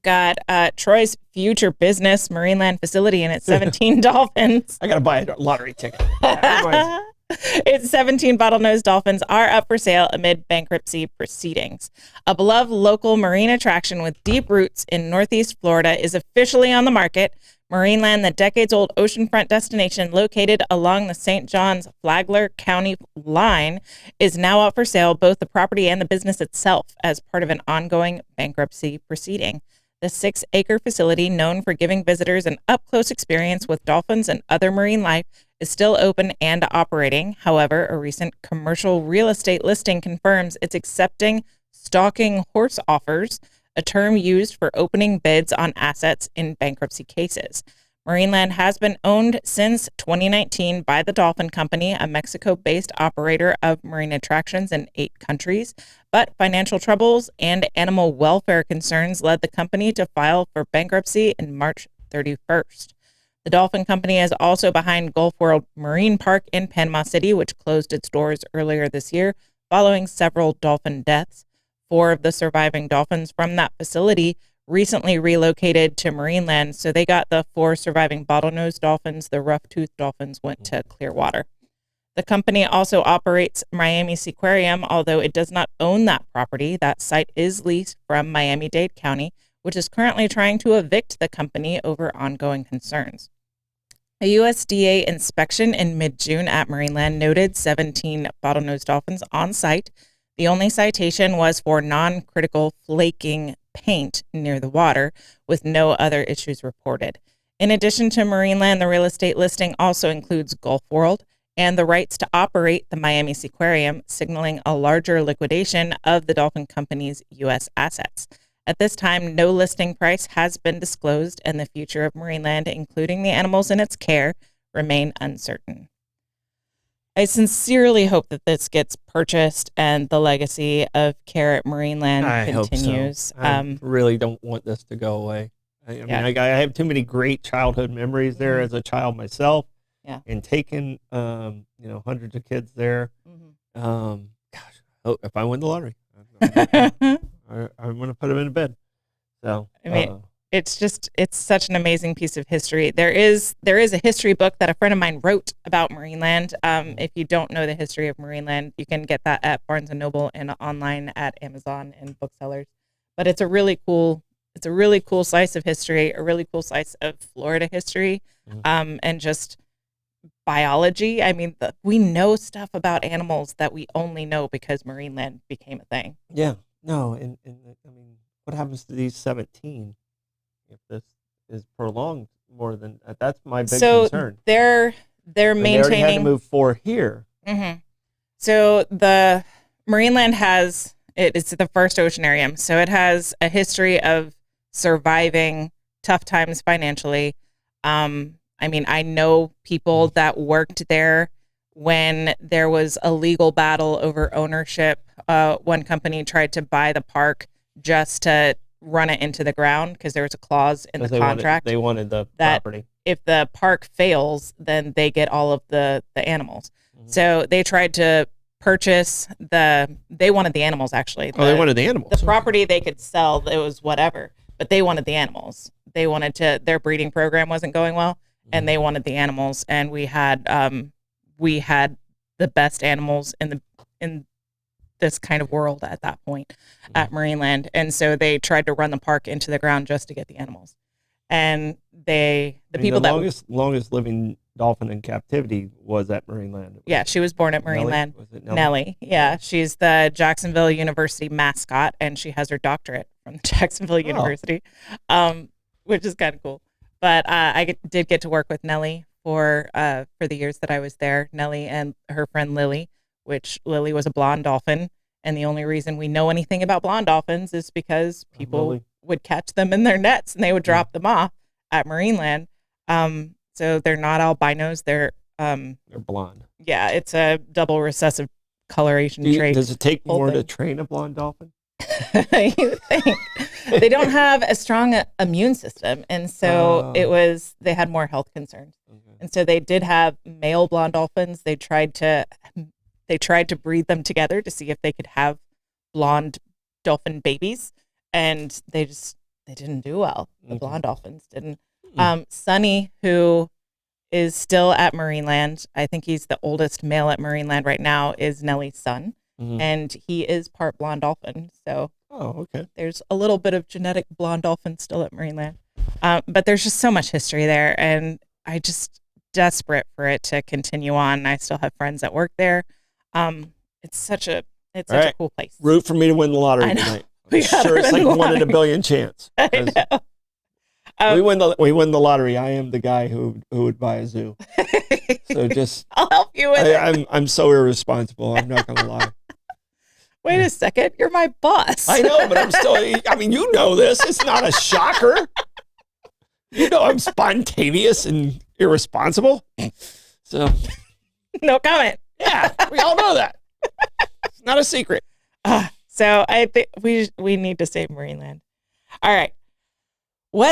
got Troy's future business, Marineland facility, and its 17 dolphins. I got to buy a lottery ticket. Its 17 bottlenose dolphins are up for sale amid bankruptcy proceedings. A beloved local marine attraction with deep roots in Northeast Florida is officially on the market. Marineland, the decades-old oceanfront destination located along the St. Johns Flagler County line, is now up for sale, both the property and the business itself, as part of an ongoing bankruptcy proceeding. The 6-acre facility, known for giving visitors an up-close experience with dolphins and other marine life, is still open and operating. However, a recent commercial real estate listing confirms it's accepting stalking horse offers, a term used for opening bids on assets in bankruptcy cases. Marineland has been owned since 2019 by the Dolphin Company, a Mexico-based operator of marine attractions in 8 countries, but financial troubles and animal welfare concerns led the company to file for bankruptcy in March 31st. The Dolphin Company is also behind Gulf World Marine Park in Panama City, which closed its doors earlier this year following several dolphin deaths. 4 of the surviving dolphins from that facility recently relocated to Marineland, so they got the 4 surviving bottlenose dolphins. The rough-toothed dolphins went to Clearwater. The company also operates Miami Seaquarium, although it does not own that property. That site is leased from Miami-Dade County, which is currently trying to evict the company over ongoing concerns. A USDA inspection in mid-June at Marineland noted 17 bottlenose dolphins on site. The only citation was for non-critical flaking paint near the water, with no other issues reported. In addition to Marineland, the real estate listing also includes Gulf World and the rights to operate the Miami Seaquarium, signaling a larger liquidation of the Dolphin Company's U.S. assets. At this time, no listing price has been disclosed, and the future of Marineland, including the animals in its care, remain uncertain. I sincerely hope that this gets purchased and the legacy of care at Marineland continues. Hope so. I really don't want this to go away. I mean, I have too many great childhood memories there as a child myself, and taking hundreds of kids there. If I win the lottery, I'm going to put them in a bed. So I mean, it's such an amazing piece of history. There is a history book that a friend of mine wrote about Marineland. If you don't know the history of Marineland, you can get that at Barnes & Noble and online at Amazon and booksellers. But it's a really cool slice of history, a really cool slice of Florida history, and just biology. I mean, we know stuff about animals that we only know because Marineland became a thing. Yeah. No, and I mean, what happens to these 17 if this is prolonged more than that's my big concern. They're maintaining. They already had to move 4 here. Mm-hmm. So the Marineland has it's the first oceanarium, so it has a history of surviving tough times financially. I mean, I know people that worked there when there was a legal battle over ownership. One company tried to buy the park just to run it into the ground because there was a clause in the contract. They wanted the property. If the park fails, then they get all of the animals. Mm-hmm. So they tried to purchase they wanted the animals, actually. They wanted the animals. The property they could sell, it was whatever, but they wanted the animals. They wanted their breeding program wasn't going well, and they wanted the animals. And we had the best animals in this kind of world at that point at Marineland. And so they tried to run the park into the ground just to get the animals. And the longest living dolphin in captivity was at Marineland. Yeah, she was born at Marineland. Was it Nellie? Nellie. Yeah, she's the Jacksonville University mascot, and she has her doctorate from Jacksonville University, which is kind of cool. But I did get to work with Nellie for the years that I was there. Nellie and her friend Lily, which Lily was a blonde dolphin. And the only reason we know anything about blonde dolphins is because people would catch them in their nets and they would drop them off at Marineland. So they're not albinos. They're blonde. Yeah, it's a double recessive coloration trait. Does it take more to train a blonde dolphin? You would think. They don't have a strong immune system. And so they had more health concerns. Okay. And so they did have male blonde dolphins. They tried to breed them together to see if they could have blonde dolphin babies, and they just they didn't do well. The blonde dolphins didn't. Sonny, who is still at Marineland, I think he's the oldest male at Marineland right now, is Nellie's son. And he is part blonde dolphin. So there's a little bit of genetic blonde dolphin still at Marineland. But there's just so much history there. And I just desperate for it to continue on. I still have friends that work there. It's such a cool place. Root for me to win the lottery tonight. I'm sure it's like 1 in a billion chance. I know. We win the lottery. I am the guy who would buy a zoo. So just I'll help you with it. I'm so irresponsible. I'm not gonna lie. Wait a second, you're my boss. I know, but I'm still. I mean, you know this. It's not a shocker. You know, I'm spontaneous and irresponsible. So, no comment. Yeah, we all know that. It's not a secret. So I think we need to save Marineland. All right.